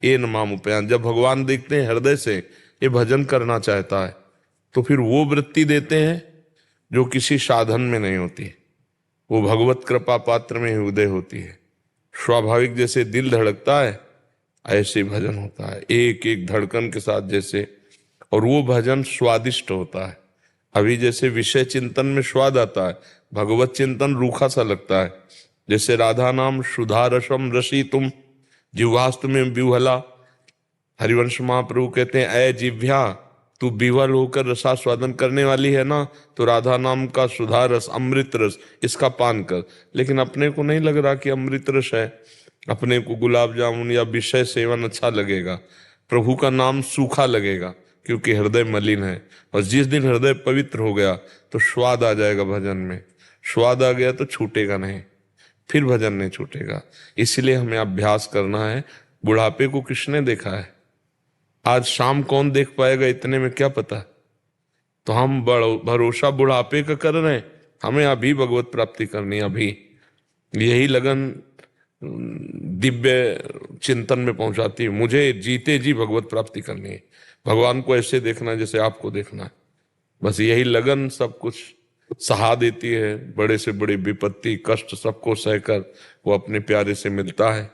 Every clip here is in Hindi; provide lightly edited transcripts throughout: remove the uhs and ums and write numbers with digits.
ए नमामुपयान। जब भगवान देखते हैं हृदय से ये भजन करना चाहता है तो फिर वो वृत्ति देते हैं जो किसी साधन में नहीं होती, वो भगवत कृपा पात्र में ही उदय होती है। स्वाभाविक जैसे दिल धड़कता है ऐसे भजन होता है, एक एक धड़कन के साथ जैसे। और वो भजन स्वादिष्ट होता है। अभी जैसे विषय चिंतन में स्वाद आता है, भगवत चिंतन रूखा सा लगता है। जैसे राधा नाम सुधा रसम रसी तुम जिह्वास्त में विह्वला। हरिवंश महाप्रभु कहते हैं ऐ जिह्वा तू विह्वल होकर रसास्वादन करने वाली है ना, तो राधा नाम का सुधा रस अमृत रस इसका पान कर। लेकिन अपने को नहीं लग रहा कि अमृत रस है, अपने को गुलाब जामुन या विषय सेवन अच्छा लगेगा, प्रभु का नाम सूखा लगेगा क्योंकि हृदय मलिन है। और जिस दिन हृदय पवित्र हो गया तो स्वाद आ जाएगा भजन में। स्वाद आ गया तो छूटेगा नहीं, फिर भजन नहीं छूटेगा। इसलिए हमें अभ्यास करना है। बुढ़ापे को किसने देखा है? आज शाम कौन देख पाएगा इतने में क्या पता। तो हम भरोसा बुढ़ापे का कर रहे हैं। हमें अभी भगवत प्राप्ति करनी है, अभी यही लगन दिव्य चिंतन में पहुंचाती है। मुझे जीते जी भगवत प्राप्ति करनी है, भगवान को ऐसे देखना है जैसे आपको देखना है। बस यही लगन सब कुछ सहा देती है। बड़े से बड़ी विपत्ति कष्ट सबको सहकर वो अपने प्यारे से मिलता है।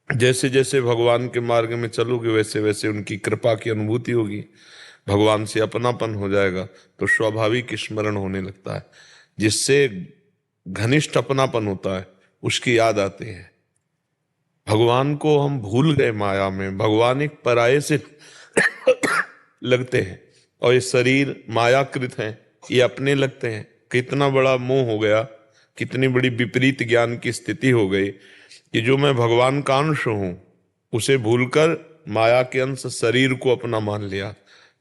जैसे जैसे भगवान के मार्ग में चलोगे वैसे वैसे उनकी कृपा की अनुभूति होगी, भगवान से अपनापन हो जाएगा तो स्वाभाविक स्मरण होने लगता है। जिससे घनिष्ठ अपनापन होता है उसकी याद आती है। भगवान को हम भूल गए माया में, भगवान एक पराये से लगते हैं और ये शरीर मायाकृत है, ये अपने लगते हैं। कितना बड़ा मोह हो गया, कितनी बड़ी विपरीत ज्ञान की स्थिति हो गई कि जो मैं भगवान का अंश हूं उसे भूलकर माया के अंश शरीर को अपना मान लिया,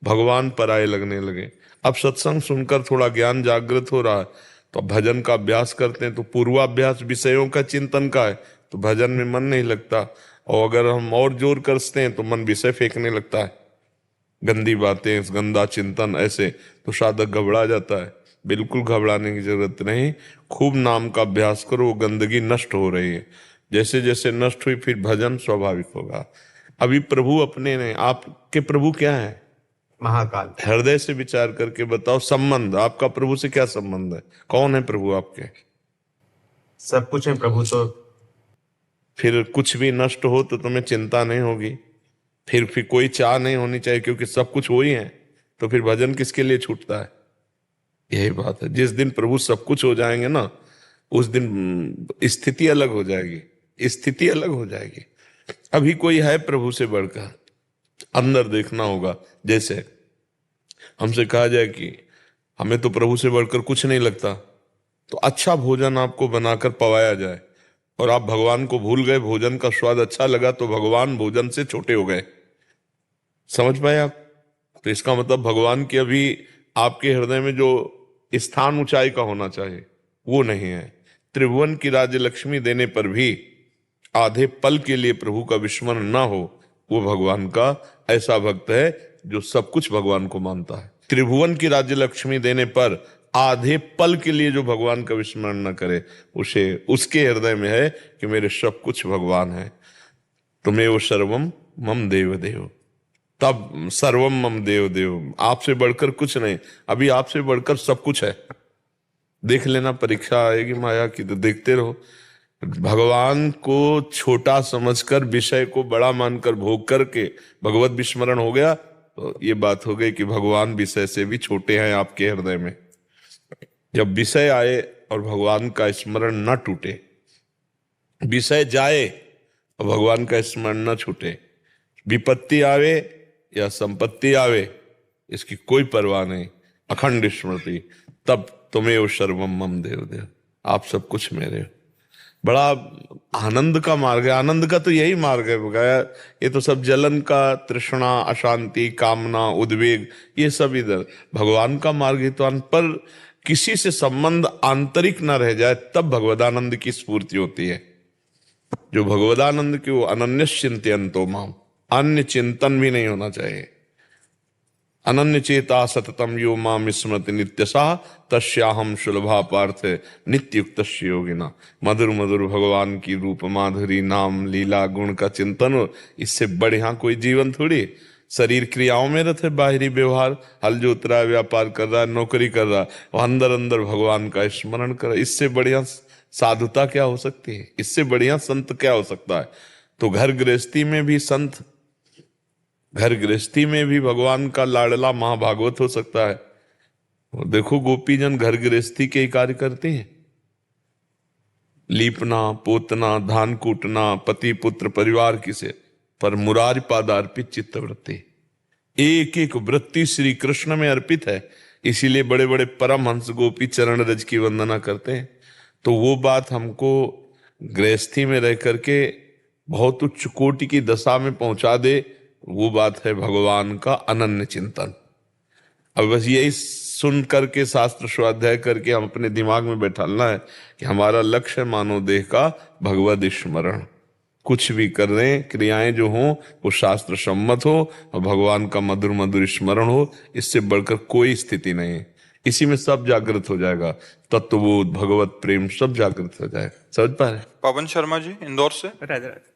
भगवान पराये लगने लगे। अब सत्संग सुनकर थोड़ा ज्ञान जागृत हो रहा है तो भजन का अभ्यास करते हैं, तो पूर्वाभ्यास विषयों का चिंतन का है तो भजन में मन नहीं लगता। और अगर हम और जोर करते हैं तो मन विषय फेंकने लगता है, गंदी बातें गंदा चिंतन ऐसे, तो साधक घबरा जाता है। बिल्कुल घबराने की जरूरत नहीं, खूब नाम का अभ्यास करो, वो गंदगी नष्ट हो रही है। जैसे जैसे नष्ट हुई फिर भजन स्वाभाविक होगा। अभी प्रभु अपने ने, आपके प्रभु क्या है? महाकाल। हृदय से विचार करके बताओ, संबंध आपका प्रभु से क्या संबंध है? कौन है प्रभु आपके? सब कुछ है प्रभु। तो फिर कुछ भी नष्ट हो तो तुम्हें चिंता नहीं होगी, फिर कोई चाह नहीं होनी चाहिए क्योंकि सब कुछ वही है। तो फिर भजन किसके लिए छूटता है? यही बात है। जिस दिन प्रभु सब कुछ हो जाएंगे ना उस दिन स्थिति अलग हो जाएगी, स्थिति अलग हो जाएगी। अभी कोई है प्रभु से बढ़कर? अंदर देखना होगा। जैसे हमसे कहा जाए कि हमें तो प्रभु से बढ़कर कुछ नहीं लगता, तो अच्छा भोजन आपको बनाकर पवाया जाए और आप भगवान को भूल गए, भोजन का स्वाद अच्छा लगा तो भगवान भोजन से छोटे हो गए। समझ पाए आप? तो इसका मतलब भगवान की अभी आपके हृदय में जो स्थान ऊंचाई का होना चाहिए वो नहीं है। त्रिभुवन की राज्य लक्ष्मी देने पर भी आधे पल के लिए प्रभु का विस्मरण ना हो, वो भगवान का ऐसा भक्त है जो सब कुछ भगवान को मानता है। त्रिभुवन की राज्य लक्ष्मी देने पर आधे पल के लिए जो भगवान का विस्मरण न करे, उसे उसके हृदय में है कि मेरे सब कुछ भगवान है। तुम्हें सर्वम मम देव देव, तब सर्वम मम देव देव। आपसे बढ़कर कुछ नहीं, अभी आपसे बढ़कर सब कुछ है। देख लेना, परीक्षा आएगी माया की तो देखते रहो। भगवान को छोटा समझकर विषय को बड़ा मानकर भोग करके भगवत विस्मरण हो गया तो ये बात हो गई कि भगवान विषय से भी छोटे हैं आपके हृदय में। जब विषय आए और भगवान का स्मरण न टूटे, विषय जाए और भगवान का स्मरण न छूटे, विपत्ति आवे या संपत्ति आवे इसकी कोई परवाह नहीं, अखंड स्मृति, तब तुम्हें सर्वम मम देव देव, आप सब कुछ मेरे हो। बड़ा आनंद का मार्ग है। आनंद का तो यही मार्ग है बगैर, ये तो सब जलन का, तृष्णा, अशांति, कामना, उद्वेग, ये सब इधर। भगवान का मार्ग है तो पर किसी से संबंध आंतरिक ना रह जाए तब भगवदानंद की स्फूर्ति होती है। जो भगवदानंद की वो अनन्य चिंतन तो माम, अन्य चिंतन भी नहीं होना चाहिए। अनन्य चेता सततम यो माम स्मृति नित्यसा तस्याहम सुलभा पार्थ नित्युक्त योगिना। मधुर मधुर भगवान की रूप माधुरी, नाम लीला गुण का चिंतन हो, इससे बढ़िया कोई जीवन थोड़ी। शरीर क्रियाओं में रहते, बाहरी व्यवहार, हल जोत रहा है, व्यापार कर रहा है, नौकरी कर रहा है, और अंदर अंदर भगवान का स्मरण कर, इससे बढ़िया साधुता क्या हो सकती है? इससे बढ़िया संत क्या हो सकता है? तो घर गृहस्थी में भी संत, घर गृहस्थी में भी भगवान का लाडला महाभागवत हो सकता है। और देखो गोपीजन घर गृहस्थी के ही कार्य करते हैं, लीपना पोतना, धान कूटना, पति पुत्र परिवार किसे, पर मुरारी पाद अर्पित चित्तवृत्ति, एक एक वृत्ति श्री कृष्ण में अर्पित है। इसीलिए बड़े बड़े परमहंस गोपी चरण रज की वंदना करते हैं। तो वो बात हमको गृहस्थी में रह करके बहुत उच्च कोटि की दशा में पहुंचा दे, वो बात है भगवान का अनन्य चिंतन। अब बस यही सुन करके शास्त्र स्वाध्याय करके हम अपने दिमाग में बैठालना है कि हमारा लक्ष्य मानव देह का भगवद स्मरण। कुछ भी कर रहे हैं, क्रियाएं जो हों वो शास्त्र सम्मत हो और भगवान का मधुर मधुर स्मरण हो, इससे बढ़कर कोई स्थिति नहीं है। इसी में सब जागृत हो जाएगा, तत्वबोध भगवत प्रेम सब जागृत हो जाएगा। समझ पा रहे? पवन शर्मा जी इंदौर से। राधे राधे।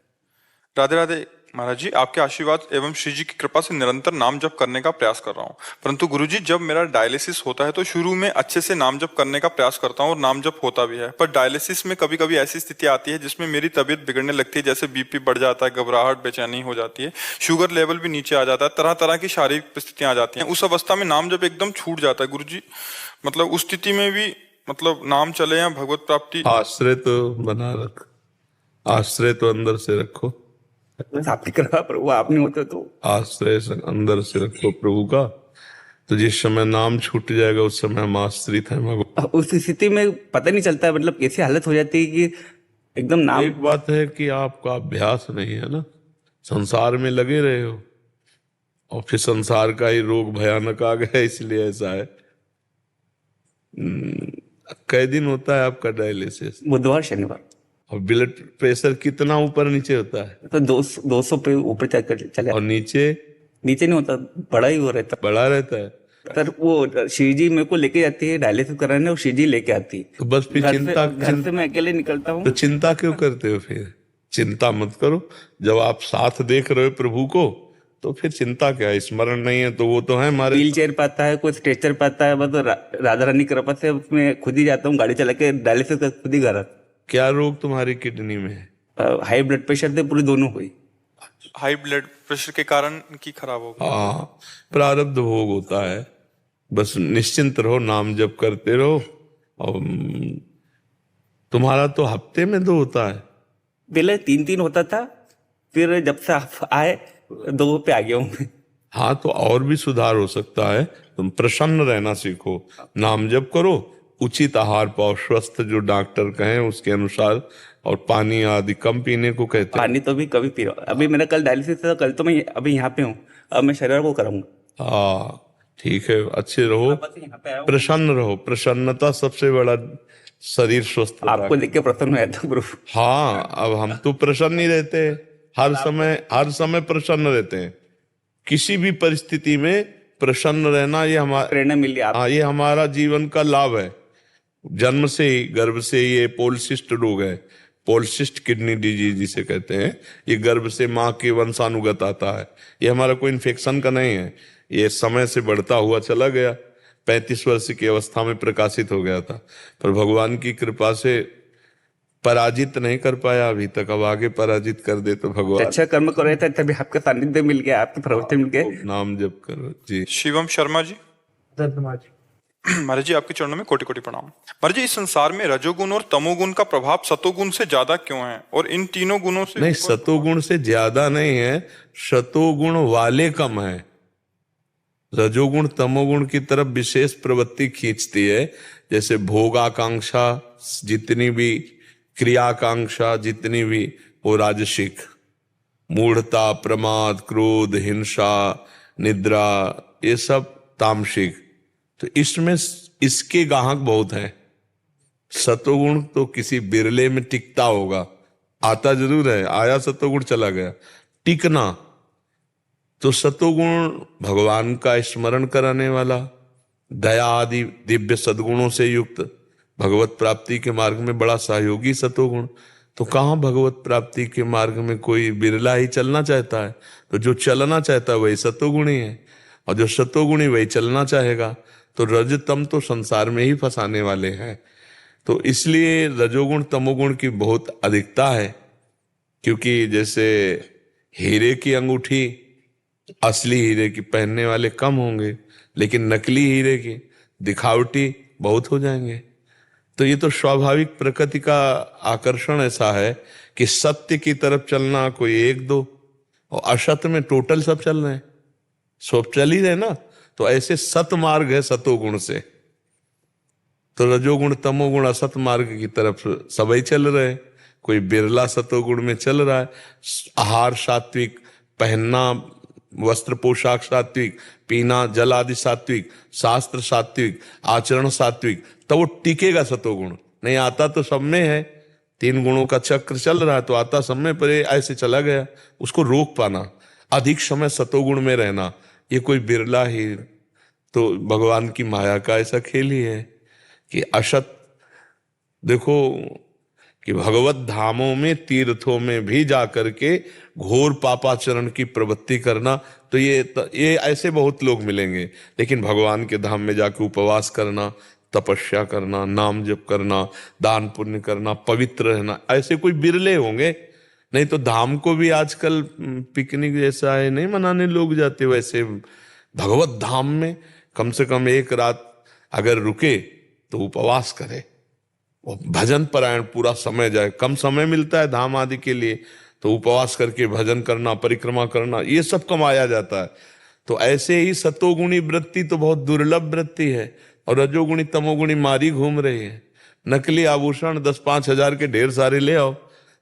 राधे राधे महाराज जी, आपके आशीर्वाद एवं श्री जी की कृपा से निरंतर नाम जप करने का प्रयास कर रहा हूँ, परंतु गुरुजी जब मेरा डायलिसिस होता है तो शुरू में अच्छे से नाम जप करने का प्रयास करता हूँ और नाम जप होता भी है, पर डायलिसिस में कभी कभी ऐसी स्थिति आती है जिसमें मेरी तबीयत बिगड़ने लगती है, जैसे बीपी बढ़ जाता है, घबराहट बेचैनी हो जाती है, शुगर लेवल भी नीचे आ जाता है, तरह तरह की शारीरिक परिस्थितियां आ जाती हैं। उस अवस्था में नाम जप एकदम छूट जाता है गुरुजी, मतलब उस स्थिति में भी मतलब नाम चले या भगवत प्राप्ति। आश्रय तो बना रख, आश्रय तो अंदर से रखो, बस आपकी कृपा प्रभु, आप नहीं होते तो। आश्रय से अंदर से रखो प्रभु का, तो जिस समय नाम छूट जाएगा उस समय हम आश्रित हैं भगवान। उस स्थिति में पता नहीं चलता है, मतलब कैसी हालत हो जाती है कि एकदम नाम। एक बात है कि आपका अभ्यास नहीं है ना, संसार में लगे रहे हो और फिर संसार का ही रोग भयानक आ गया, इसलिए ऐसा है। कई दिन होता है आपका डायलिसिस? बुधवार शनिवार। और ब्लड प्रेशर कितना ऊपर नीचे होता है? तो 200 पे ऊपर चले। और नीचे नीचे नहीं होता, बड़ा ही हो रहता। बड़ा रहता है। सर वो श्री जी मेरे को लेके जाती है डायलिसिस कराने, और श्री जी लेके आती है। तो बस फिर घर से मैं अकेले निकलता हूँ। तो चिंता क्यों करते हो? फिर चिंता मत करो, जब आप साथ देख रहे हो प्रभु को तो फिर चिंता क्या है? स्मरण नहीं है तो वो तो है हमारे। व्हील चेयर पाता है, कोई स्ट्रेचर पाता है, बस राधा रानी की कृपा से उसमें खुद ही जाता हूँ, गाड़ी चला के डायलिसिस का खुद ही घर आता। क्या रोग तुम्हारी किडनी में है? हाई ब्लड प्रेशर थे, पूरी दोनों हुई। हाई ब्लड प्रेशर के कारण की खराब हो गई। हाँ, प्रारब्ध भोग होता है। बस निश्चिंत रहो, नाम जप करते रहो। और तुम्हारा तो हफ्ते में 2 होता है। पहले 3 होता था, फिर जब से आप आए 2 पे आ गया हूँ। हाँ, तो और भी सुधार हो सकता है। तुम प्रसन्न रहना सीखो, नाम जप करो, उचित आहार पाओ, स्वस्थ जो डॉक्टर कहें उसके अनुसार, और पानी आदि कम पीने को कहते हैं। पानी तो भी कभी पी रहा हूँ। अभी मेरा कल डायलिसिस था, कल तो मैं अभी यहाँ पे हूँ, अब मैं शनिवार को कराऊंगा। हाँ ठीक है, अच्छे रहो, यहाँ पे आया हूँ। प्रसन्न रहो। प्रसन्नता सबसे बड़ा शरीर स्वस्थ होता है। आपको देख के प्रसन्न हो जाता हूँ प्रभु। हाँ, अब हम तो प्रसन्न ही रहते हैं, हर समय प्रसन्न रहते हैं। किसी भी परिस्थिति में प्रसन्न रहना ये हमारा प्रेरणा मिली आप। हाँ, ये हमारा जीवन का लाभ है। जन्म से ही, गर्भ से ही ये पोलसिस्ट रोग है, पोलसिस्ट किडनी डिजीज जिसे कहते हैं, ये गर्भ से माँ के वंशानुगत आता है। ये हमारा कोई इन्फेक्शन का नहीं है, ये समय से बढ़ता हुआ चला गया। 35 वर्ष की अवस्था में प्रकाशित हो गया था, पर भगवान की कृपा से पराजित नहीं कर पाया अभी तक। अब आगे पराजित कर दे तो भगवान। अच्छा कर्म कर रहे थे, तभी आपका सानिध्य मिल गया, आपके प्रवचन मिल गए। नाम जप करो जी। शिवम शर्मा जी। महाराज जी आपके चरणों में कोटि कोटि प्रणाम। महाराज जी, इस संसार में रजोगुण और तमोगुण का प्रभाव सतोगुण से ज्यादा क्यों है, और इन तीनों गुणों से? नहीं, सतोगुण से ज्यादा नहीं है, सतोगुण वाले कम है। रजोगुण तमोगुण की तरफ विशेष प्रवृत्ति खींचती है, जैसे भोगाकांक्षा जितनी भी, क्रियाकांक्षा जितनी भी, वो राजसिक। मूढ़ता, प्रमाद, क्रोध, हिंसा, निद्रा, ये सब तामसिक। तो इसमें इसके गाहक बहुत हैं। सतोगुण तो किसी बिरले में टिकता होगा, आता जरूर है, आया सतोगुण चला गया। टिकना तो सतोगुण भगवान का स्मरण कराने वाला, दया आदि दिव्य सद्गुणों से युक्त, भगवत प्राप्ति के मार्ग में बड़ा सहयोगी सतोगुण। तो कहाँ भगवत प्राप्ति के मार्ग में कोई बिरला ही चलना चाहता है। तो जो चलना चाहता है वही सतोगुणी है, और जो सतोगुणी वही चलना चाहेगा। तो रजतम तो संसार में ही फंसाने वाले हैं। तो इसलिए रजोगुण तमोगुण की बहुत अधिकता है। क्योंकि जैसे हीरे की अंगूठी असली हीरे की पहनने वाले कम होंगे, लेकिन नकली हीरे की दिखावटी बहुत हो जाएंगे। तो ये तो स्वाभाविक प्रकृति का आकर्षण ऐसा है कि सत्य की तरफ चलना कोई एक दो, और असत्य में टोटल सब चल रहे हैं, सब चल ही रहे ना। तो ऐसे सत मार्ग है सतोगुण से। तो रजोगुण तमोगुण असत मार्ग की तरफ सबई चल रहे हैं। कोई बिरला सतोगुण में चल रहा है। आहार सात्विक, पहनना वस्त्र पोशाक सात्विक, पीना जल आदि सात्विक, शास्त्र सात्विक, आचरण सात्विक, तो वो टिकेगा सतोगुण। नहीं आता तो सब में है, 3 गुणों का चक्र चल रहा है, तो आता सब में, पर ऐसे चला गया। उसको रोक पाना, अधिक समय सतोगुण में रहना, ये कोई बिरला ही। तो भगवान की माया का ऐसा खेल ही है कि असत, देखो कि भगवत धामों में तीर्थों में भी जाकर के घोर पापाचरण की प्रवृत्ति करना, तो ये ऐसे बहुत लोग मिलेंगे। लेकिन भगवान के धाम में जाके उपवास करना, तपस्या करना, नाम जप करना, दान पुण्य करना, पवित्र रहना, ऐसे कोई बिरले होंगे। नहीं तो धाम को भी आजकल पिकनिक जैसा है, नहीं मनाने लोग जाते। वैसे भगवत धाम में कम से कम एक रात अगर रुके तो उपवास करे, और भजन परायण पूरा समय जाए। कम समय मिलता है धाम आदि के लिए, तो उपवास करके भजन करना, परिक्रमा करना, ये सब कमाया जाता है। तो ऐसे ही सतोगुणी वृत्ति तो बहुत दुर्लभ वृत्ति है, और रजोगुणी तमोगुणी मारी घूम रही है। नकली आभूषण 10-5 हजार के ढेर सारे ले आओ,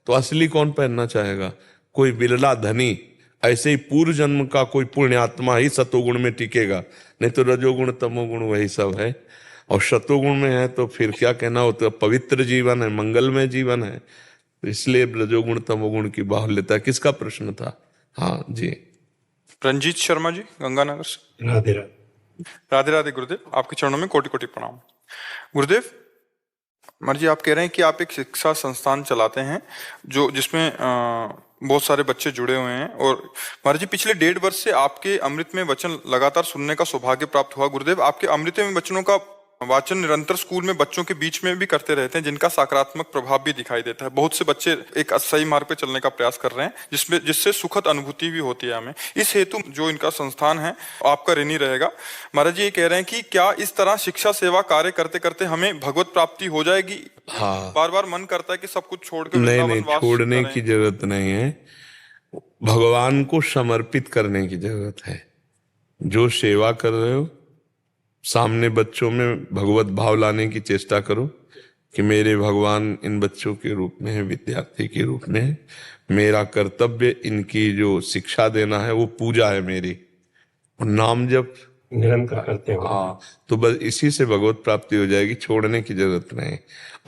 तो असली कौन पहनना चाहेगा? कोई बिरला धनी। ऐसे ही पूर्व जन्म का कोई पुण्यात्मा ही सतोगुण में टिकेगा, नहीं तो रजोगुण तमोगुण वही सब है। और शतोगुण में है तो फिर क्या कहना, हो तो पवित्र जीवन है, मंगलमय जीवन है। तो इसलिए रजोगुण तमोगुण की बाहुल्यता। किसका प्रश्न था? हाँ जी, रंजीत शर्मा जी, गंगानगर से। राधे राधे। राधे राधे गुरुदेव, आपके चरणों में कोटि कोटि प्रणाम। गुरुदेव, महाराज जी आप कह रहे हैं कि आप एक शिक्षा संस्थान चलाते हैं जिसमें बहुत सारे बच्चे जुड़े हुए हैं, और महाराज जी पिछले 1.5 वर्ष से आपके अमृत में वचन लगातार सुनने का सौभाग्य प्राप्त हुआ। गुरुदेव, आपके अमृत में वचनों का वाचन निरंतर स्कूल में बच्चों के बीच में भी करते रहते हैं, जिनका सकारात्मक प्रभाव भी दिखाई देता है। बहुत से बच्चे एक सही मार्ग पे चलने का प्रयास कर रहे हैं, जिससे सुखद अनुभूति भी होती है हमें। इस हेतु जो इनका संस्थान है आपका ऋणी रहेगा। महाराज जी ये कह रहे हैं कि क्या इस तरह शिक्षा सेवा कार्य करते करते हमें भगवत प्राप्ति हो जाएगी? हाँ। बार बार मन करता है कि सब कुछ छोड़ के नहीं, छोड़ने की जरूरत नहीं है। भगवान को समर्पित करने की जरूरत है। जो सेवा कर रहे हो, सामने बच्चों में भगवत भाव लाने की चेष्टा करो कि मेरे भगवान इन बच्चों के रूप में है, विद्यार्थी के रूप में है। मेरा कर्तव्य इनकी जो शिक्षा देना है वो पूजा है मेरी। और नाम जब निरंतर करते हैं। हाँ, तो बस इसी से भगवत प्राप्ति हो जाएगी, छोड़ने की जरूरत नहीं।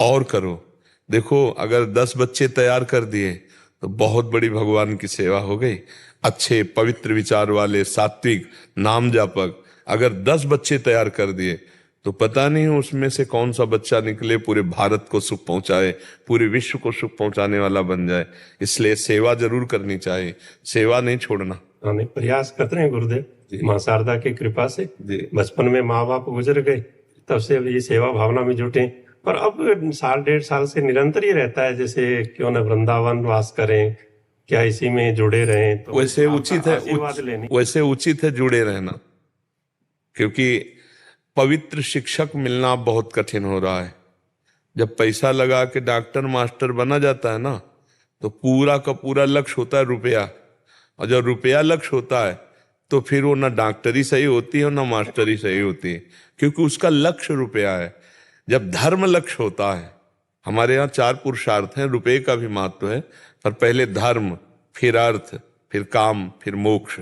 और करो। देखो, अगर 10 बच्चे तैयार कर दिए तो बहुत बड़ी भगवान की सेवा हो गई। अच्छे पवित्र विचार वाले सात्विक नाम जापक अगर 10 बच्चे तैयार कर दिए तो पता नहीं उसमें से कौन सा बच्चा निकले पूरे भारत को सुख पहुंचाए, पूरे विश्व को सुख पहुंचाने वाला बन जाए। इसलिए सेवा जरूर करनी चाहिए, सेवा नहीं छोड़ना। नहीं, प्रयास करते हैं गुरुदेव, माँ शारदा की कृपा से। बचपन में माँ बाप गुजर गए, तब से अब ये सेवा भावना में जुटे। पर अब 1.5 साल से निरंतर ही रहता है, जैसे क्यों न वृंदावन वास करें, क्या इसी में जुड़े रहें। तो वैसे उचित है, आशीर्वाद लेने वैसे उचित है जुड़े रहना, क्योंकि पवित्र शिक्षक मिलना बहुत कठिन हो रहा है। जब पैसा लगा के डॉक्टर मास्टर बना जाता है ना, तो पूरा का पूरा लक्ष्य होता है रुपया। और जब रुपया लक्ष्य होता है तो फिर वो ना डॉक्टरी सही होती है ना मास्टरी सही होती है, क्योंकि उसका लक्ष्य रुपया है। जब धर्म लक्ष्य होता है, हमारे यहाँ 4 पुरुषार्थ हैं, रुपये का भी महत्व है, पर पहले धर्म, फिर अर्थ, फिर काम, फिर मोक्ष।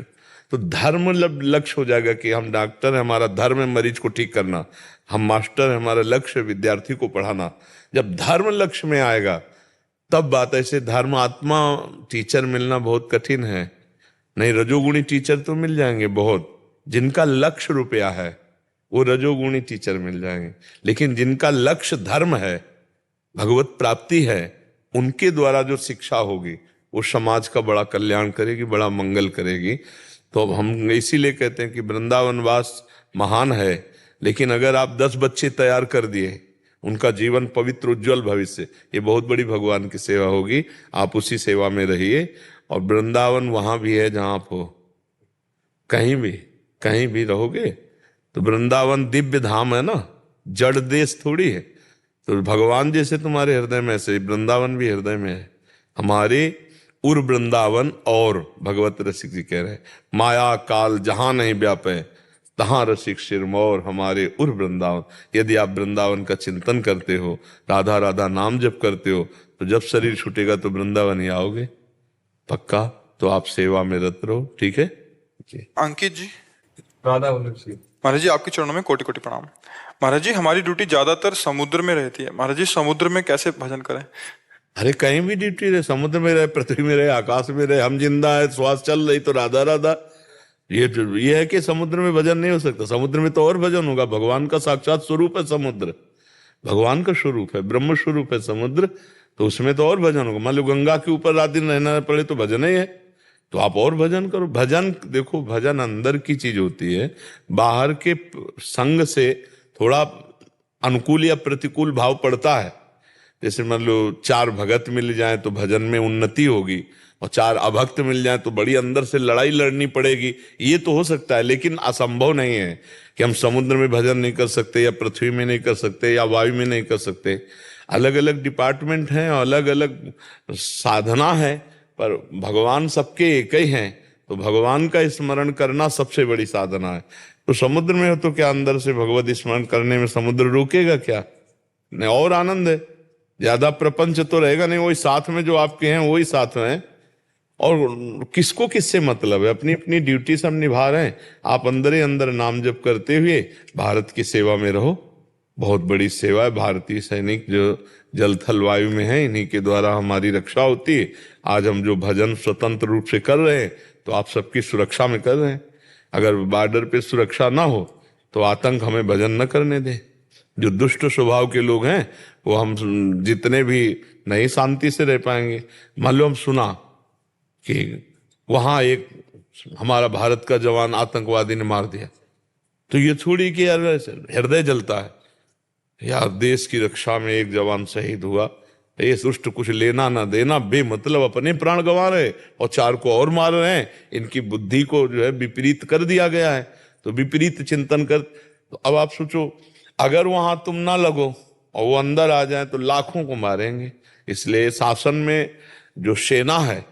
तो धर्म लक्ष्य हो जाएगा कि हम डॉक्टर हैं, हमारा धर्म है मरीज को ठीक करना। हम मास्टर हैं, हमारा लक्ष्य विद्यार्थी को पढ़ाना। जब धर्म लक्ष्य में आएगा तब बात। ऐसे धर्म आत्मा टीचर मिलना बहुत कठिन है। नहीं, रजोगुणी टीचर तो मिल जाएंगे बहुत, जिनका लक्ष्य रुपया है वो रजोगुणी टीचर मिल जाएंगे, लेकिन जिनका लक्ष्य धर्म है, भगवत प्राप्ति है, उनके द्वारा जो शिक्षा होगी वो समाज का बड़ा कल्याण करेगी, बड़ा मंगल करेगी। तो अब हम इसीलिए कहते हैं कि वृंदावन वास महान है, लेकिन अगर आप 10 बच्चे तैयार कर दिए, उनका जीवन पवित्र उज्जवल भविष्य, ये बहुत बड़ी भगवान की सेवा होगी। आप उसी सेवा में रहिए, और वृंदावन वहां भी है जहां आप हो, कहीं भी रहोगे तो वृंदावन दिव्य धाम है ना, जड़ देश थोड़ी है। तो भगवान जैसे तुम्हारे हृदय में, ऐसे वृंदावन भी हृदय में है हमारे। उर वृंदावन, और भगवत रसिक जी कह रहे हैं, माया काल जहां नहीं व्यापे तहां रसिक सिरमौर हमारे उर वृंदावन। यदि आप वृंदावन का चिंतन करते हो, राधा राधा नाम जप करते हो, तो जब शरीर छूटेगा तो वृंदावन ही आओगे पक्का। तो आप सेवा में रत रहो, ठीक है जी। अंकित जी, राधा वल्लभ जी, महाराज जी आपके चरणों में कोटि कोटि प्रणाम। महाराज जी हमारी ड्यूटी ज्यादातर समुद्र में रहती है, महाराज जी समुद्र में कैसे भजन करें? अरे कहीं भी ड्यूटी रहे, समुद्र में रहे, पृथ्वी में रहे, आकाश में रहे, हम जिंदा है, श्वास चल रही तो राधा राधा। ये है कि समुद्र में भजन नहीं हो सकता, समुद्र में तो और भजन होगा। भगवान का साक्षात स्वरूप है समुद्र, भगवान का स्वरूप है, ब्रह्म स्वरूप है समुद्र, तो उसमें तो और भजन होगा। मान लो गंगा के ऊपर रात दिन रहना पड़े तो भजन ही है, तो आप और भजन करो। भजन देखो, भजन अंदर की चीज होती है, बाहर के संग से थोड़ा अनुकूल या प्रतिकूल भाव पड़ता है। जैसे मान लो 4 भगत मिल जाए तो भजन में उन्नति होगी, और 4 अभक्त मिल जाए तो बड़ी अंदर से लड़ाई लड़नी पड़ेगी। ये तो हो सकता है, लेकिन असंभव नहीं है कि हम समुद्र में भजन नहीं कर सकते, या पृथ्वी में नहीं कर सकते, या वायु में नहीं कर सकते। अलग अलग डिपार्टमेंट हैं, अलग अलग साधना है, पर भगवान सबके एक ही हैं। तो भगवान का स्मरण करना सबसे बड़ी साधना है। तो समुद्र में हो तो क्या, अंदर से भगवत स्मरण करने में समुद्र रोकेगा क्या? नहीं, और आनंद है, ज्यादा प्रपंच तो रहेगा नहीं, वही साथ में जो आपके हैं वही साथ में है। और किसको किससे मतलब है, अपनी अपनी ड्यूटी सब निभा रहे हैं। आप अंदर ही अंदर नाम जप करते हुए भारत की सेवा में रहो। बहुत बड़ी सेवा है, भारतीय सैनिक जो जल थल वायु में है, इन्हीं के द्वारा हमारी रक्षा होती है। आज हम जो भजन स्वतंत्र रूप से कर रहे हैं तो आप सबकी सुरक्षा में कर रहे हैं। अगर बॉर्डर पे सुरक्षा ना हो तो आतंक हमें भजन न करने दें। जो दुष्ट स्वभाव के लोग हैं वो हम जितने भी नहीं शांति से रह पाएंगे। मान लो हम सुना कि वहां एक हमारा भारत का जवान आतंकवादी ने मार दिया, तो ये थोड़ी कि यार हृदय जलता है, यार देश की रक्षा में एक जवान शहीद हुआ, ये दुष्ट कुछ लेना ना देना, बेमतलब अपने प्राण गंवा रहे और 4 को और मार रहे हैं। इनकी बुद्धि को जो है विपरीत कर दिया गया है, तो विपरीत चिंतन कर। तो अब आप सोचो, अगर वहां तुम ना लगो और वो अंदर आ जाए तो लाखों को मारेंगे। इसलिए शासन में जो सेना है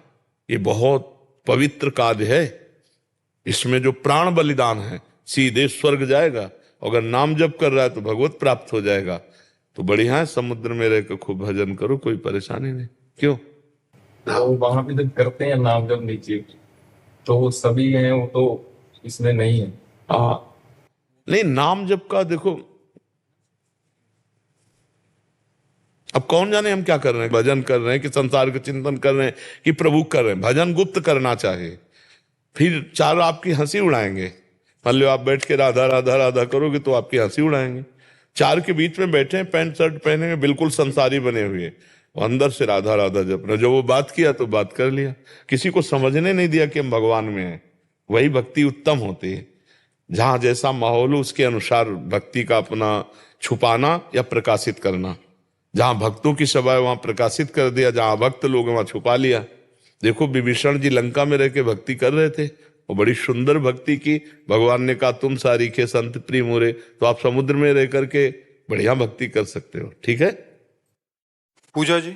ये बहुत पवित्र कार्य है, इसमें जो प्राण बलिदान है सीधे स्वर्ग जाएगा। अगर नाम जप कर रहा है तो भगवत प्राप्त हो जाएगा। तो बढ़िया है, समुद्र में रहकर खूब भजन करो, कोई परेशानी नहीं। क्यों? तो वहां पे जब करते हैं नाम जब नीचे, तो सभी हैं वो तो इसमें नहीं है। नहीं, नाम जप का देखो, अब कौन जाने हम क्या कर रहे हैं, भजन कर रहे हैं कि संसार का चिंतन कर रहे हैं कि प्रभु कर रहे हैं। भजन गुप्त करना चाहिए, फिर 4 आपकी हंसी उड़ाएंगे। मान लो आप बैठ के राधा राधा राधा करोगे तो आपकी हंसी उड़ाएंगे। 4 के बीच में बैठे हैं, पैंट शर्ट पहने हुए, बिल्कुल संसारी बने हुए, और अंदर से राधा राधा जप रहे। जो वो बात किया तो बात कर लिया, किसी को समझने नहीं दिया कि हम भगवान में हैं। वही भक्ति उत्तम होती है। जहां जैसा माहौल हो उसके अनुसार भक्ति का अपना छुपाना या प्रकाशित करना। जहां भक्तों की सभा है वहां प्रकाशित कर दिया, जहां भक्त लोग हैं वहां छुपा लिया। देखो विभीषण जी लंका में रह के भक्ति कर रहे थे, वो बड़ी सुंदर भक्ति की। भगवान ने कहा तुम सारी के संत प्रिय मोरे, तो आप समुद्र में रह करके बढ़िया भक्ति कर सकते हो। ठीक है पूजा जी,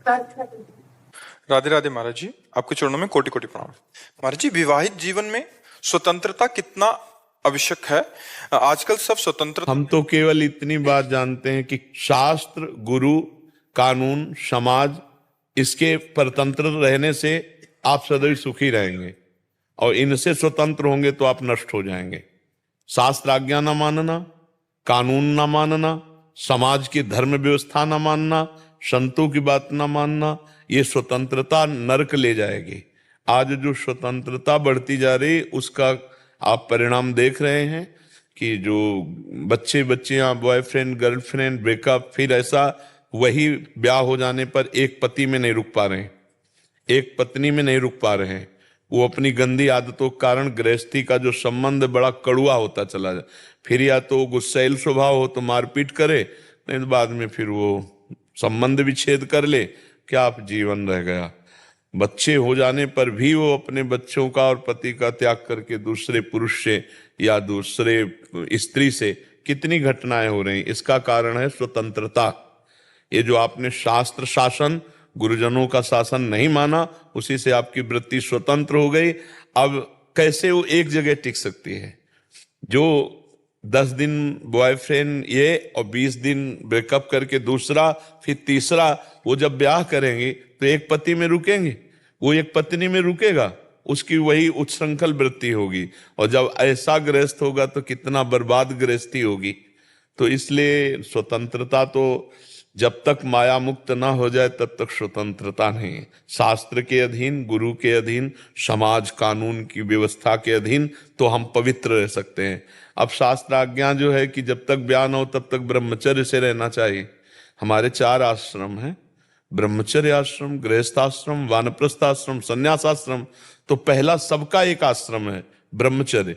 राधे राधे। महाराज जी आपके चरणों में कोटि कोटि प्रणाम। महाराज जी विवाहित जीवन में स्वतंत्रता कितना आवश्यक है? आजकल सब स्वतंत्र, हम तो केवल इतनी बात जानते हैं कि शास्त्र, गुरु, कानून, समाज, इसके परतंत्र रहने से आप सदैव सुखी रहेंगे, और इनसे स्वतंत्र होंगे तो आप नष्ट हो जाएंगे। शास्त्र आज्ञा ना मानना, कानून ना मानना, समाज की धर्म व्यवस्था ना मानना, संतों की बात ना मानना, ये स्वतंत्रता नरक ले जाएगी। आज जो स्वतंत्रता बढ़ती जा रही उसका आप परिणाम देख रहे हैं कि जो बच्चे बच्चियां, बॉयफ्रेंड गर्लफ्रेंड ब्रेकअप, फिर ऐसा वही ब्याह हो जाने पर एक पति में नहीं रुक पा रहे हैं, एक पत्नी में नहीं रुक पा रहे हैं। वो अपनी गंदी आदतों के कारण गृहस्थी का जो संबंध बड़ा कड़ुआ होता चला जाए। फिर या तो गुस्सैल स्वभाव हो तो मारपीट करे, नहीं तो बाद में फिर वो संबंध विच्छेद कर ले, क्या आप जीवन रह गया। बच्चे हो जाने पर भी वो अपने बच्चों का और पति का त्याग करके दूसरे पुरुष से या दूसरे स्त्री से कितनी घटनाएं हो रही। इसका कारण है स्वतंत्रता। ये जो आपने शास्त्र शासन, गुरुजनों का शासन नहीं माना, उसी से आपकी वृत्ति स्वतंत्र हो गई। अब कैसे वो एक जगह टिक सकती है? जो 10 दिन बॉयफ्रेंड ये और 20 दिन ब्रेकअप करके दूसरा, फिर तीसरा, वो जब ब्याह करेंगे तो एक पति में रुकेंगे, वो एक पत्नी में रुकेगा, उसकी वही उच्छृंखल वृत्ति होगी। और जब ऐसा गृहस्थ होगा तो कितना बर्बाद गृहस्थी होगी। तो इसलिए स्वतंत्रता तो जब तक माया मुक्त ना हो जाए तब तक स्वतंत्रता नहीं है। शास्त्र के अधीन, गुरु के अधीन, समाज कानून की व्यवस्था के अधीन तो हम पवित्र रह सकते हैं। अब शास्त्र आज्ञा जो है कि जब तक ब्याह न हो तब तक ब्रह्मचर्य से रहना चाहिए। हमारे 4 आश्रम हैं, ब्रह्मचर्य आश्रम, गृहस्थाश्रम, वानप्रस्थाश्रम, संन्यासाश्रम। तो पहला सबका एक आश्रम है ब्रह्मचर्य।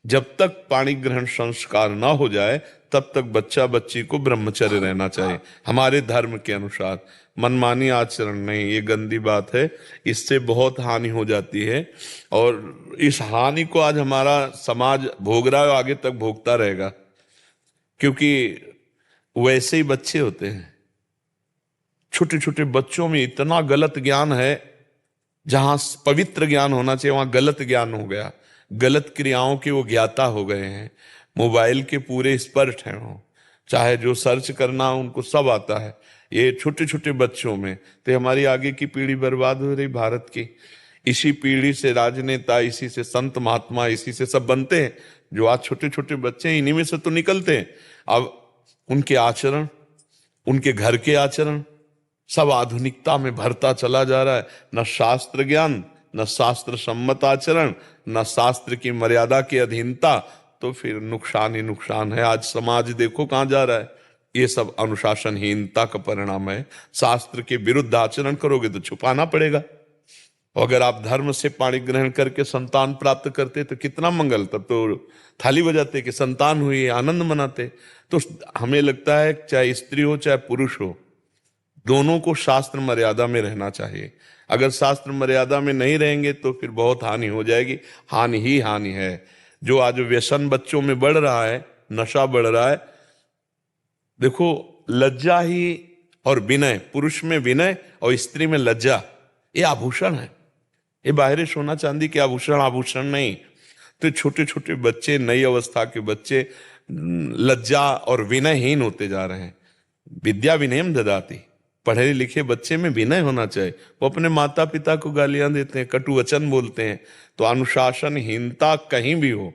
जब तक पाणी ग्रहण संस्कार ना हो जाए तब तक बच्चा बच्ची को ब्रह्मचर्य रहना चाहिए हमारे धर्म के अनुसार। मनमानी आचरण नहीं, ये गंदी बात है, इससे बहुत हानि हो जाती है। और इस हानि को आज हमारा समाज भोग रहा है, आगे तक भोगता रहेगा, क्योंकि वैसे ही बच्चे होते हैं। छोटे छोटे बच्चों में इतना गलत ज्ञान है, जहां पवित्र ज्ञान होना चाहिए वहां गलत ज्ञान हो गया, गलत क्रियाओं के वो ज्ञाता हो गए हैं। मोबाइल के पूरे एक्सपर्ट हैं वो, चाहे जो सर्च करना उनको सब आता है। ये छोटे छोटे बच्चों में तो हमारी आगे की पीढ़ी बर्बाद हो रही भारत की। इसी पीढ़ी से राजनेता, इसी से संत महात्मा, इसी से सब बनते हैं। जो आज छोटे छोटे बच्चे हैं इन्हीं में से तो निकलते हैं। अब उनके आचरण, उनके घर के आचरण सब आधुनिकता में भरता चला जा रहा है। न शास्त्र ज्ञान, न शास्त्र सम्मत आचरण, न शास्त्र की मर्यादा की अधीनता, तो फिर नुकसान ही नुकसान है। आज समाज देखो कहां जा रहा है। ये सब अनुशासनहीनता का परिणाम है। शास्त्र के विरुद्ध आचरण करोगे तो छुपाना पड़ेगा। अगर आप धर्म से पाणी ग्रहण करके संतान प्राप्त करते तो कितना मंगल, तब तो थाली बजाते कि संतान हुई, आनंद मनाते। तो हमें लगता है चाहे स्त्री हो चाहे पुरुष हो, दोनों को शास्त्र मर्यादा में रहना चाहिए। अगर शास्त्र मर्यादा में नहीं रहेंगे तो फिर बहुत हानि हो जाएगी। हानि ही हानि है। जो आज व्यसन बच्चों में बढ़ रहा है, नशा बढ़ रहा है, देखो लज्जा ही और विनय, पुरुष में विनय और स्त्री में लज्जा, ये आभूषण है। ये बाहरी सोना चांदी के आभूषण, आभूषण नहीं। तो छोटे छोटे बच्चे, नई अवस्था के बच्चे लज्जा और विनयहीन होते जा रहे हैं। विद्या विनयम ददाति, पढ़े लिखे बच्चे में विनय होना चाहिए। वो अपने माता पिता को गालियां देते हैं, कटु वचन बोलते हैं। तो अनुशासनहीनता कहीं भी हो,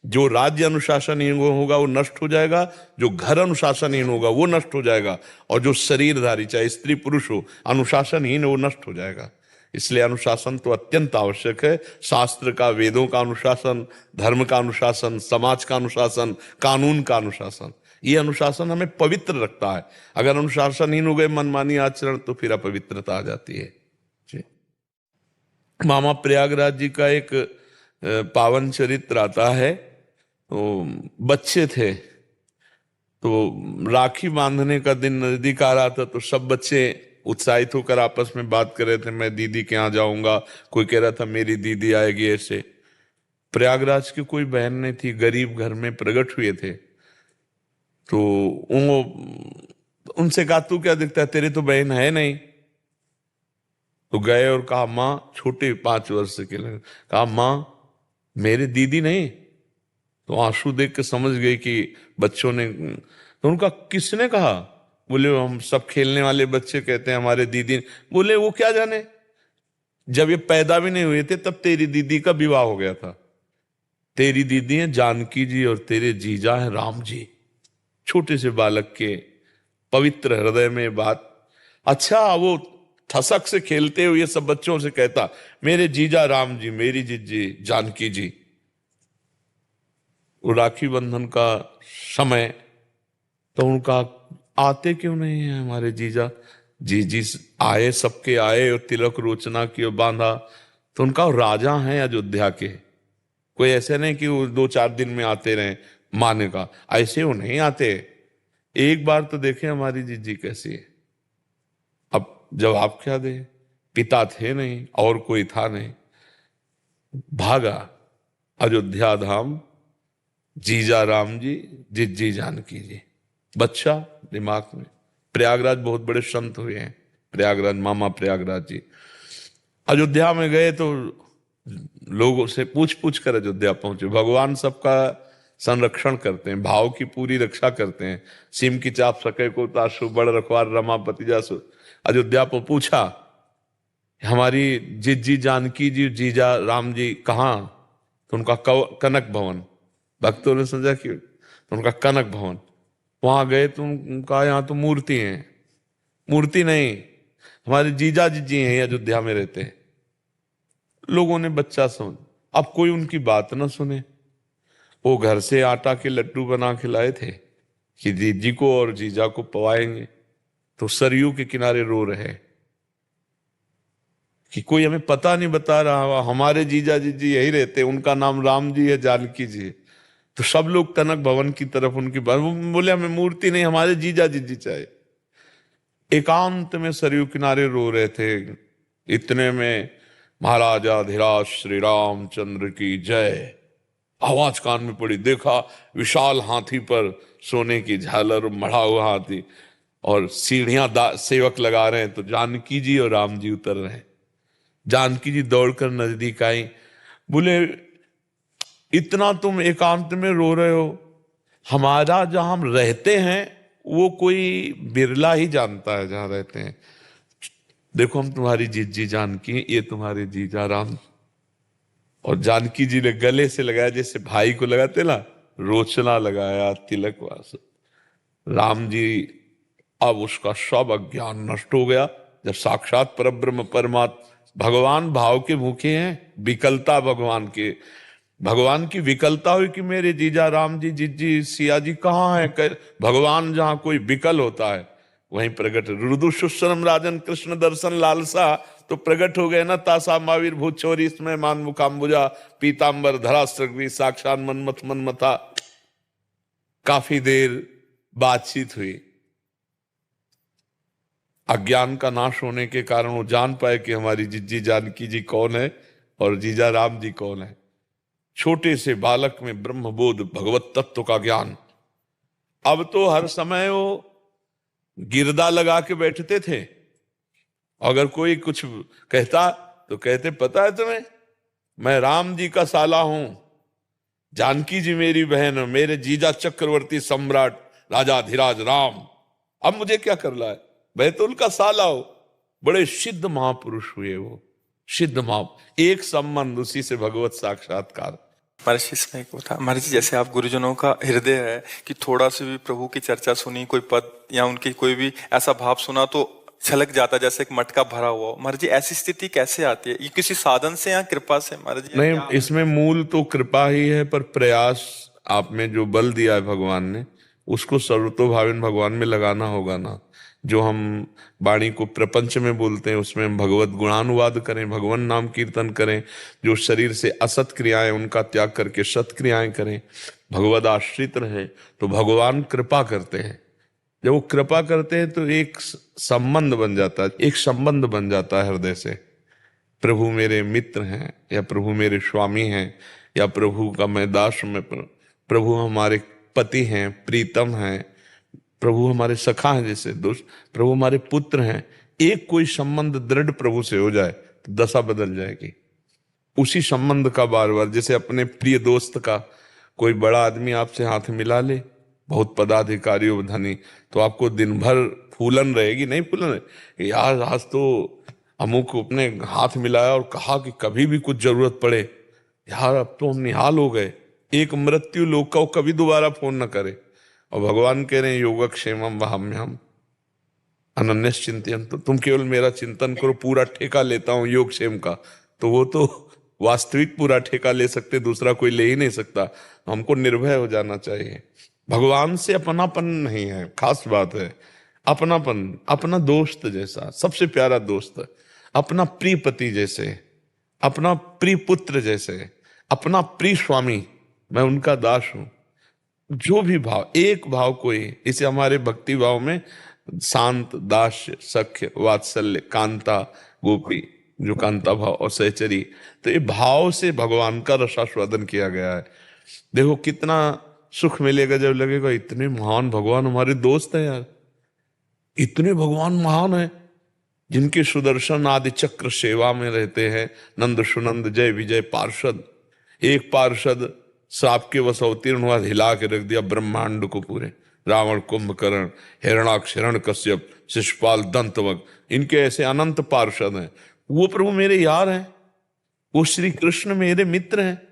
जो राज्य अनुशासनहीन होगा वो नष्ट हो जाएगा, जो घर अनुशासनहीन होगा वो नष्ट हो जाएगा, और जो शरीरधारी चाहे स्त्री पुरुष हो अनुशासनहीन वो नष्ट हो जाएगा। इसलिए अनुशासन तो अत्यंत आवश्यक है। शास्त्र का, वेदों का अनुशासन, धर्म का अनुशासन, समाज का अनुशासन, कानून का अनुशासन, ये अनुशासन हमें पवित्र रखता है। अगर अनुशासनहीन हो गए, मनमानी आचरण, तो फिर अपवित्रता आ जाती है जी। मामा प्रयागराज जी का एक पावन चरित्र आता है। तो बच्चे थे, तो राखी बांधने का दिन नजदीक आ रहा था, तो सब बच्चे उत्साहित होकर आपस में बात कर रहे थे, मैं दीदी के यहाँ जाऊंगा, कोई कह रहा था मेरी दीदी आएगी। ऐसे प्रयागराज की कोई बहन नहीं थी, गरीब घर में प्रकट हुए थे। तो वो उनसे कहा तू क्या दिखता है, तेरी तो बहन है नहीं। तो गए और कहा माँ, छोटे 5 वर्ष के लिए, कहा माँ मेरी दीदी नहीं। तो आंसू देख के समझ गई कि बच्चों ने। तो उनका किसने कहा? बोले हम सब खेलने वाले बच्चे कहते हैं हमारे दीदी। बोले वो क्या जाने, जब ये पैदा भी नहीं हुए थे तब तेरी दीदी का विवाह हो गया था। तेरी दीदी है जानकी जी और तेरे जीजा है राम जी। छोटे से बालक के पवित्र हृदय में बात। अच्छा, वो ठसक से खेलते हुए सब बच्चों से कहता, मेरे जीजा राम जी, मेरी जीजी जानकी जी। वो राखी बंधन का समय, तो उनका आते क्यों नहीं है हमारे जीजा? जीजी आए, सबके आए और तिलक रोचना की और बांधा। तो उनका राजा है अयोध्या के, कोई ऐसे नहीं कि वो 2-4 दिन में आते रहे माने का, ऐसे वो नहीं आते। एक बार तो देखे हमारी जीजी कैसी है। अब जवाब क्या दे, पिता थे नहीं और कोई था नहीं, भागा अयोध्या धाम, जीजा राम जी, जिज्जी जानकी जी। बच्चा दिमाग में। प्रयागराज बहुत बड़े संत हुए हैं, प्रयागराज मामा प्रयागराज जी। अयोध्या में गए तो लोगों से पूछ पूछ कर अयोध्या पहुंचे। भगवान सबका संरक्षण करते हैं, भाव की पूरी रक्षा करते हैं। सिम की चाप सके को तासु, बड़ रखवार रमापति जासु। अयोध्या पर पूछा, हमारी जिज्जी जानकी जी, जीजा राम जी कहाँ? तो उनका कनक भवन, भक्तों ने समझा कि तो उनका कनक भवन। वहां गए तो उनका यहाँ तो मूर्ति है। मूर्ति नहीं, हमारे जीजा जी हैं, अयोध्या में रहते हैं। लोगों ने बच्चा समझ, अब कोई उनकी बात ना सुने। वो घर से आटा के लड्डू बना के लाए थे कि जीजी को और जीजा को पवाएंगे। तो सरयू के किनारे रो रहे कि कोई हमें पता नहीं बता रहा, हमारे जीजा जी यही रहते, उनका नाम राम जी है, जानकी जी है। तो सब लोग कनक भवन की तरफ उनकी बात, बोले हमें मूर्ति नहीं, हमारे जीजा जी चाहिए। एकांत में सरयू किनारे रो रहे थे। इतने में महाराजाधिराज श्री रामचंद्र की जय आवाज कान में पड़ी। देखा विशाल हाथी पर सोने की झालर, मढ़ा हुआ हाथी, और सीढ़ियां सेवक लगा रहे हैं। तो जानकी जी और राम जी उतर रहे हैं। जानकी जी दौड़कर नजदीक आई, बोले इतना तुम एकांत में रो रहे हो, हमारा जहां हम रहते हैं वो कोई बिरला ही जानता है जहां रहते हैं। देखो हम तुम्हारी जीजी जानकी, ये तुम्हारे जीजा राम। और जानकी जी ने गले से लगाया जैसे भाई को लगाते ना, रोचना लगाया, तिलक वास। राम जी, अब उसका सब अज्ञान नष्ट हो गया। जब साक्षात परब्रह्म परमात्मा भगवान भाव के भूखे हैं, विकलता भगवान की विकलता हुई कि मेरे जीजा राम जी, जिज्जी सिया जी कहाँ है? भगवान जहां कोई विकल होता है वहीं प्रकट। रुदु सुश्रम राजन कृष्ण दर्शन लालसा, तो प्रकट हो गए ना। तासा महावीर भूत चोरी इसमें मान मुखाम्बुजा, पीतांबर धरा सृग्वी, साक्षात मनमथ मनमथा। काफी देर बातचीत हुई। अज्ञान का नाश होने के कारण वो जान पाए कि हमारी जिज्जी जानकी जी कौन है और जीजा राम जी कौन है। छोटे से बालक में ब्रह्मबोध, भगवत तत्व का ज्ञान। अब तो हर समय वो गिरदा लगा के बैठते थे। अगर कोई कुछ कहता तो कहते, पता है तुम्हें मैं राम जी का साला हूं, जानकी जी मेरी बहन, मेरे जीजा चक्रवर्ती सम्राट राजाधिराज राम। अब मुझे क्या करना है, मैं तो उनका साला हूं। बड़े सिद्ध महापुरुष हुए वो, सिद्ध महा, एक संबंध, उसी से भगवत साक्षात्कार। महर्षि इसमें एक था महर्षि, जैसे आप गुरुजनों का हृदय है कि थोड़ा सी भी प्रभु की चर्चा सुनी, कोई पद या उनकी कोई भी ऐसा भाव सुना तो छलक जाता, जैसे एक मटका भरा हुआ। महाराज जी ऐसी स्थिति कैसे आती है? ये किसी साधन से या कृपा से? महाराज जी नहीं, इसमें मूल तो कृपा ही है, पर प्रयास आप में जो बल दिया है भगवान ने, उसको सर्वतोभावेन भगवान में लगाना होगा ना। जो हम वाणी को प्रपंच में बोलते हैं उसमें हम भगवत गुणानुवाद करें, भगवान नाम कीर्तन करें। जो शरीर से असत क्रियाएं उनका त्याग करके सत क्रियाएं करें, भगवत आश्रित रहे, तो भगवान कृपा करते हैं। जब वो कृपा करते हैं तो एक संबंध बन जाता है, एक संबंध बन जाता है हृदय से। प्रभु मेरे मित्र हैं, या प्रभु मेरे स्वामी हैं, या प्रभु का मैं दास, में प्रभु हमारे पति हैं, प्रीतम हैं, प्रभु हमारे सखा हैं, जैसे दोस्त, प्रभु हमारे पुत्र हैं। एक कोई संबंध दृढ़ प्रभु से हो जाए तो दशा बदल जाएगी। उसी संबंध का बार बार, जैसे अपने प्रिय दोस्त का कोई बड़ा आदमी आपसे हाथ मिला ले, बहुत पदाधिकारी हो धनी, तो आपको दिन भर फूलन रहेगी, नहीं फूलन रहे, यार आज तो अमुक अपने हाथ मिलाया और कहा कि कभी भी कुछ जरूरत पड़े, यार अब तो हम निहाल हो गए। एक मृत्यु लोक का वो कभी दोबारा फोन न करे। और भगवान कह रहे हैं योगक्षेमम वहाम्यहम, अनन्यस चिंतन, तो तुम केवल मेरा चिंतन करो, पूरा ठेका लेता हूं योगक्षेम का। तो वो तो वास्तविक पूरा ठेका ले सकते, दूसरा कोई ले ही नहीं सकता। हमको निर्भय हो जाना चाहिए। भगवान से अपनापन नहीं है, खास बात है अपनापन। अपना दोस्त जैसा, सबसे प्यारा दोस्त, अपना प्रिय पति जैसे, अपना प्रिय पुत्र जैसे, अपना प्रिय स्वामी, मैं उनका दास हूं। जो भी भाव, एक भाव कोई, इसे हमारे भक्ति भाव में शांत, दास्य, सख्य, वात्सल्य, कांता, गोपी, जो कांता भाव और सहचरी, तो ये भाव से भगवान का रसास्वादन किया गया है। देखो कितना सुख मिलेगा जब लगेगा इतने महान भगवान हमारे दोस्त हैं यार, इतने भगवान महान हैं जिनके सुदर्शन आदि चक्र सेवा में रहते हैं। नंद सुनंद जय विजय पार्षद, एक पार्षद सांप के वश अवतीर्ण हुआ, हिला के रख दिया ब्रह्मांड को पूरे। रावण, कुंभकर्ण, हिरणाक्ष, हिरण्यकश्यप, शिशुपाल, दंतवक, इनके ऐसे अनंत पार्षद हैं। वो प्रभु मेरे यार हैं, वो श्री कृष्ण मेरे मित्र हैं।